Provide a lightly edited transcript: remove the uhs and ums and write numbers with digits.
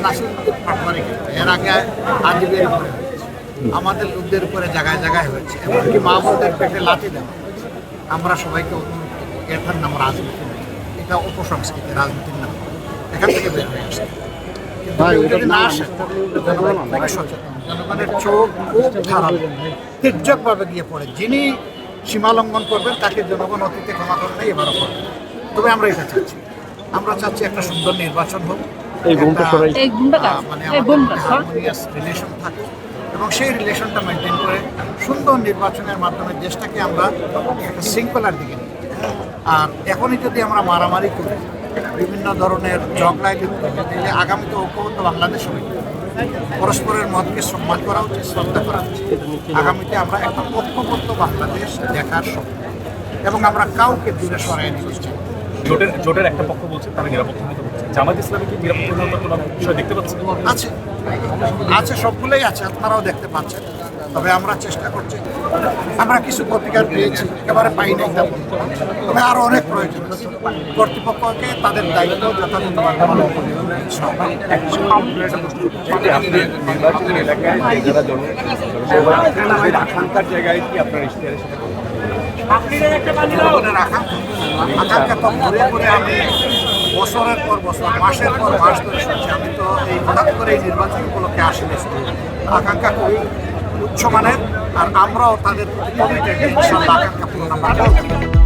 নাসিরুদ্দিন পাটওয়ারি এর আগে আদিবের উপরে আমাদের লোকদের উপরে জায়গায় জায়গায় হয়েছে, এমনকি মা বোনদের পেটে লাথি দেওয়া। আমরা সবাইকে অনুরোধ করবো এটার নাম রাজনীতি নয়, এটা অপসংস্কৃতি, রাজনীতির নাম এখান থেকে বের হয়ে আসে। কিন্তু যদি না আসে জনগণ অনেক সচেতন, জনগণের চোখ খুব খারাপ তির্যকভাবে গিয়ে পড়ে। যিনি সীমা লঙ্ঘন করবেন তাকে জনগণ অতীতে ক্ষমা করে নেই, এবারও করবে। তবে আমরা এটা চাচ্ছি, আমরা চাচ্ছি একটা সুন্দর নির্বাচন হোক, মানে হারমোনিয়াস রিলেশন থাকুক এবং সেই রিলেশনটা মেনটেন করে সুন্দর নির্বাচনের মাধ্যমে দেশটাকে আমরা একটা শৃঙ্খলার দিকে নিই। আর এখনই যদি আমরা মারামারি করি, বিভিন্ন ধরনের ঝগড়ায় লিপ্ত হই, তাহলে আগামীতে ঐক্যবদ্ধ বাংলাদেশ হবে। পরস্পরের মতকে সম্মান করা উচিত, শ্রদ্ধা করা উচিত। আগামীতে আমরা একটা ঐক্যবদ্ধ বাংলাদেশ দেখার স্বপ্ন এবং আমরা কাউকে দূরে সরাই নিতে চাই। জোটের একটা পক্ষ বলছে তারা নিরাপত্তাহীনতা হচ্ছে, জামাত ইসলামী কি নিরাপত্তাহীনতার কোনো বিষয় দেখতে পাচ্ছেন? আছে আছে, সবগুলোই আছে, আপনারাও দেখতে পাচ্ছেন। তবে আমরা চেষ্টা করছি, আমরা কিছু প্রতিকার পেয়েছি, একেবারে পাই নাই তেমন, তবে আরও অনেক প্রয়োজন আছে। কর্তৃপক্ষকে তাদের দায়িত্ব যথাযথভাবে পালন করতে হবে। নির্বাচনী এলাকায় যারা আকাঙ্ক্ষার জায়গায় কি আপনার ইশতেহারের সাথে জনগণের আকাঙ্ক্ষা তো ঘুরে ঘুরে আমি বছরের পর বছর, মাসের পর মাস ধরে শুনছি। আমি তো এই হঠাৎ করে এই নির্বাচন উপলক্ষে আসলে আকাঙ্ক্ষা খুবই উচ্চমানের, আর আমরাও তাদের কমিটেড ইনশাআল্লাহ আকাঙ্ক্ষা পূরণ আমরা করব।